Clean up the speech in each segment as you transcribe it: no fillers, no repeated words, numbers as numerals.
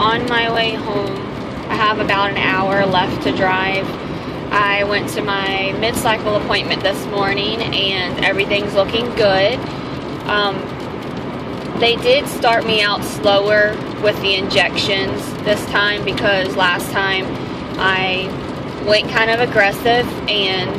on my way home. I have about an hour left to drive. I went to my mid-cycle appointment this morning and everything's looking good. They did start me out slower with the injections this time because last time I went kind of aggressive and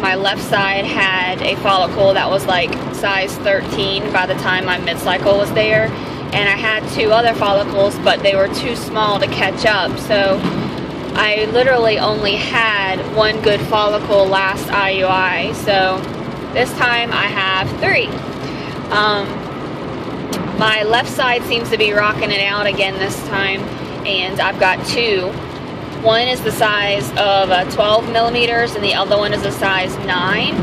my left side had a follicle that was like size 13 by the time my mid-cycle was there, and I had 2 other follicles, but they were too small to catch up, so I literally only had 1 good follicle last IUI, so this time I have 3. My left side seems to be rocking it out again this time, and I've got 2. One is the size of 12 millimeters and the other one is a size 9.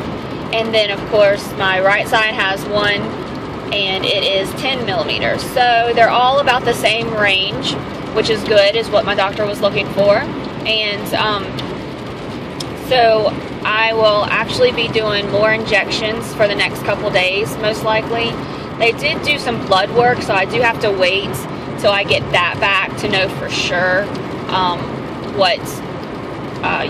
And then of course my right side has 1 and it is 10 millimeters. So they're all about the same range, which is good, is what my doctor was looking for. And so I will actually be doing more injections for the next couple days, most likely. They did do some blood work, so I do have to wait till I get that back to know for sure what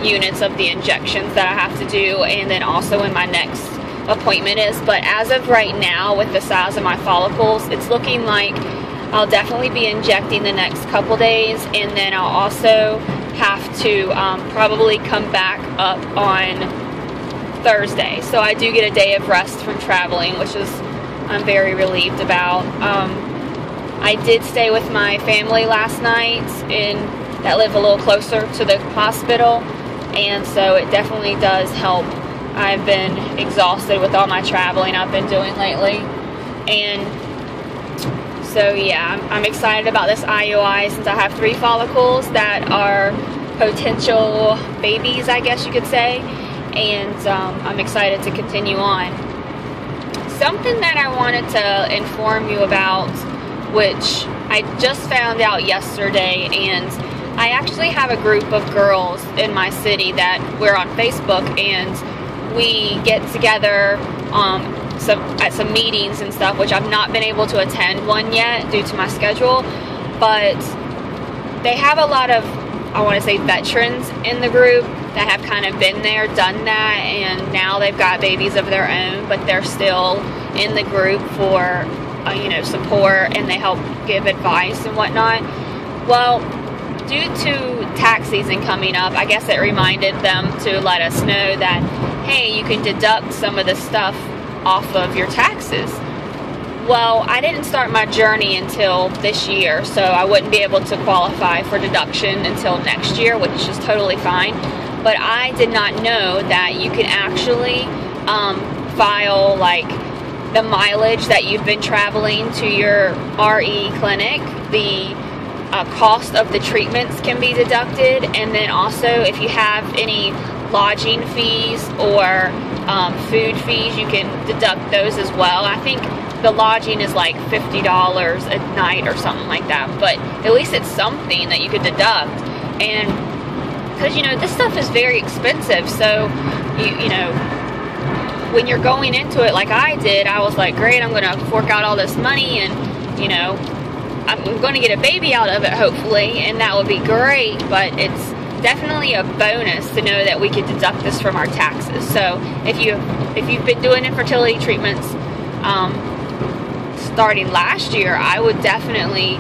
units of the injections that I have to do, and then also when my next appointment is. But as of right now, with the size of my follicles, it's looking like I'll definitely be injecting the next couple days, and then I'll also have to probably come back up on Thursday. So I do get a day of rest from traveling, which is I'm very relieved about. I did stay with my family last night that live a little closer to the hospital, and so it definitely does help. I've been exhausted with all my traveling I've been doing lately, and so yeah, I'm excited about this IUI since I have 3 follicles that are potential babies, I guess you could say, and I'm excited to continue on. Something that I wanted to inform you about, which I just found out yesterday, and I actually have a group of girls in my city that we're on Facebook, and we get together at some meetings and stuff, which I've not been able to attend one yet due to my schedule, but they have a lot of, I want to say, veterans in the group that have kind of been there, done that, and now they've got babies of their own, but they're still in the group for you know, support, and they help give advice and whatnot. Well, due to tax season coming up, I guess it reminded them to let us know that, hey, you can deduct some of the stuff off of your taxes. Well, I didn't start my journey until this year, so I wouldn't be able to qualify for deduction until next year, which is totally fine. But I did not know that you can actually file like the mileage that you've been traveling to your RE clinic, the cost of the treatments can be deducted, and then also if you have any lodging fees or food fees, you can deduct those as well. I think the lodging is like $50 a night or something like that, but at least it's something that you could deduct. And because, you know, this stuff is very expensive, so you know, when you're going into it like I did, I was like, great, I'm gonna fork out all this money, and you know, I'm going to get a baby out of it, hopefully, and that would be great, but it's definitely a bonus to know that we could deduct this from our taxes. So if you've been doing infertility treatments starting last year, I would definitely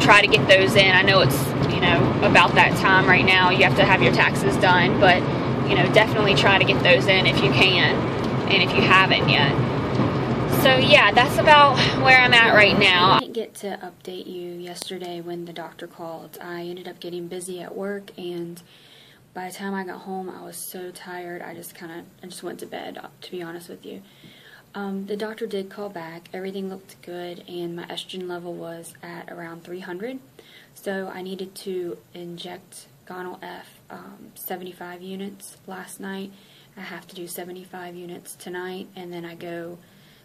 try to get those in. I know it's, you know, about that time right now, you have to have your taxes done, but you know, definitely try to get those in if you can, and if you haven't yet. So yeah, that's about where I'm at right now. I didn't get to update you yesterday when the doctor called. I ended up getting busy at work, and by the time I got home, I was so tired, I just went to bed, to be honest with you. The doctor did call back. Everything looked good, and my estrogen level was at around 300. So I needed to inject Gonal F 75 units last night. I have to do 75 units tonight, and then I go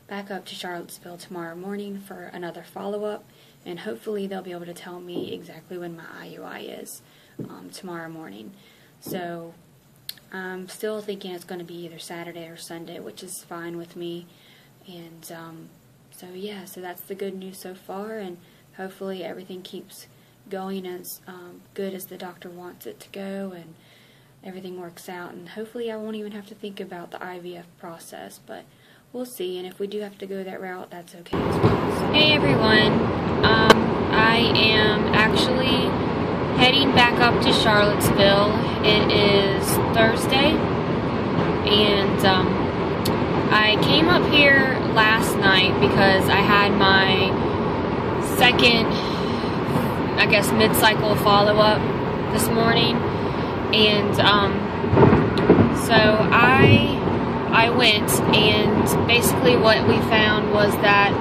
back up to Charlottesville tomorrow morning for another follow-up, and hopefully they'll be able to tell me exactly when my IUI is tomorrow morning. So I'm still thinking it's going to be either Saturday or Sunday, which is fine with me. And so yeah, so that's the good news so far, and hopefully everything keeps going as good as the doctor wants it to go, and everything works out, and hopefully I won't even have to think about the IVF process, but we'll see. And if we do have to go that route, that's okay as well. So. Hey everyone, I am actually heading back up to Charlottesville. It is Thursday, and I came up here last night because I had my second, I guess, mid-cycle follow-up this morning, and so I went, and basically what we found was that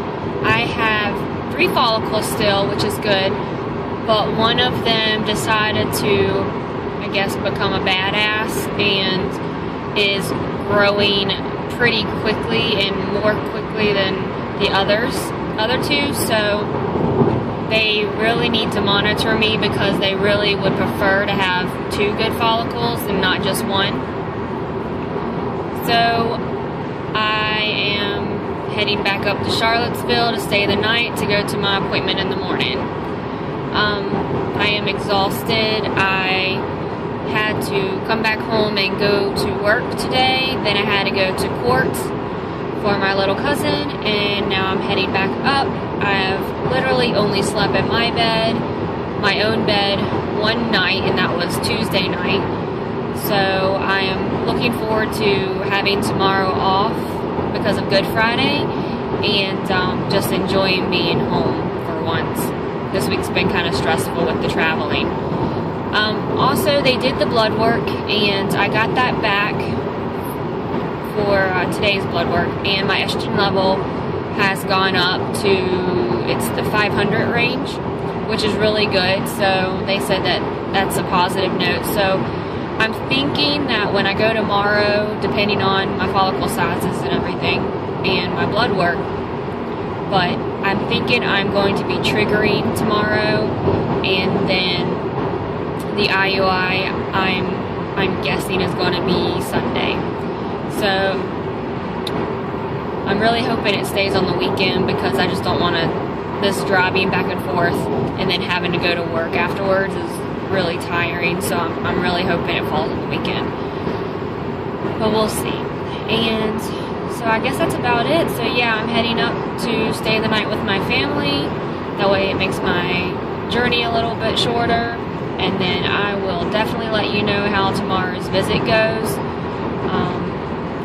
I have 3 follicles still, which is good, but one of them decided to, I guess, become a badass and is growing pretty quickly and more quickly than the other 2, so they really need to monitor me because they really would prefer to have 2 good follicles and not just 1. So I am heading back up to Charlottesville to stay the night to go to my appointment in the morning. I am exhausted. I had to come back home and go to work today. Then I had to go to court for my little cousin, and now I'm heading back up. I've literally only slept in my bed, my own bed, one night, and that was Tuesday night. So I am looking forward to having tomorrow off because of Good Friday, and just enjoying being home for once. This week's been kind of stressful with the traveling. Also, they did the blood work, and I got that back for today's blood work, and my estrogen level has gone up to, it's the 500 range, which is really good. So they said that that's a positive note. So I'm thinking that when I go tomorrow, depending on my follicle sizes and everything and my blood work, but I'm thinking I'm going to be triggering tomorrow, and then the IUI I'm guessing is going to be Sunday. So I'm really hoping it stays on the weekend because I just don't want this driving back and forth and then having to go to work afterwards is really tiring. So I'm really hoping it falls on the weekend, but we'll see. And so I guess that's about it. So yeah, I'm heading up to stay the night with my family. That way it makes my journey a little bit shorter. And then I will definitely let you know how tomorrow's visit goes.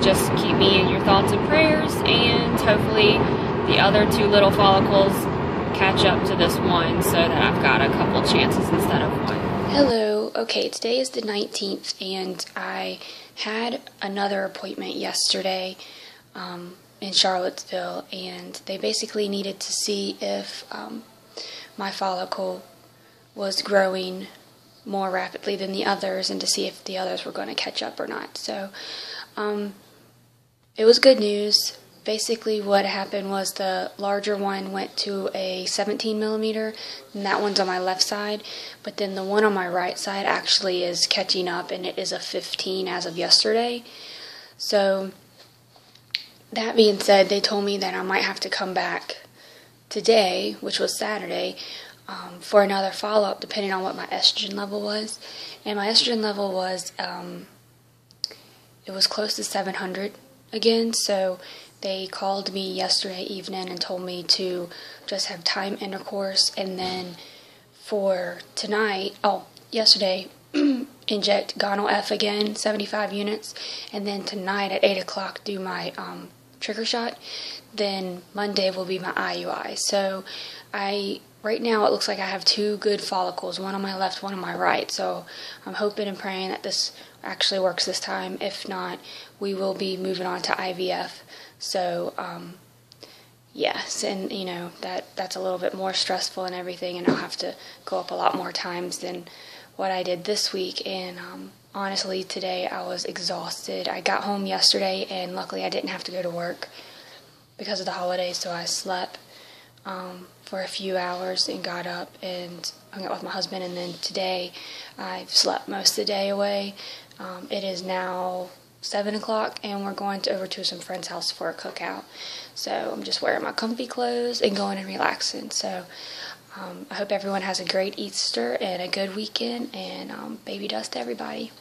Just keep me in your thoughts and prayers, and hopefully the other 2 little follicles catch up to this one so that I've got a couple chances instead of 1. Hello. Okay, today is the 19th, and I had another appointment yesterday in Charlottesville, and they basically needed to see if my follicle was growing more rapidly than the others, and to see if the others were going to catch up or not. So it was good news. Basically what happened was the larger one went to a 17 millimeter, and that one's on my left side, but then the one on my right side actually is catching up, and it is a 15 as of yesterday. So that being said, they told me that I might have to come back today, which was Saturday, for another follow-up depending on what my estrogen level was. And my estrogen level was, it was close to 700 again, so they called me yesterday evening and told me to just have time intercourse, and then for tonight, yesterday, inject Gono-F again, 75 units, and then tonight at 8 o'clock do my trigger shot. Then Monday will be my IUI. So right now it looks like I have 2 good follicles, one on my left, one on my right. So I'm hoping and praying that this actually works this time. If not, we will be moving on to IVF. So yes, and you know that's a little bit more stressful and everything, and I'll have to go up a lot more times than what I did this week. And honestly, today I was exhausted. I got home yesterday, and luckily I didn't have to go to work because of the holidays, so I slept for a few hours and got up and hung out with my husband. And then today I've slept most of the day away. It is now 7 o'clock, and we're going over to some friend's house for a cookout. So I'm just wearing my comfy clothes and going and relaxing. So I hope everyone has a great Easter and a good weekend, and baby dust to everybody.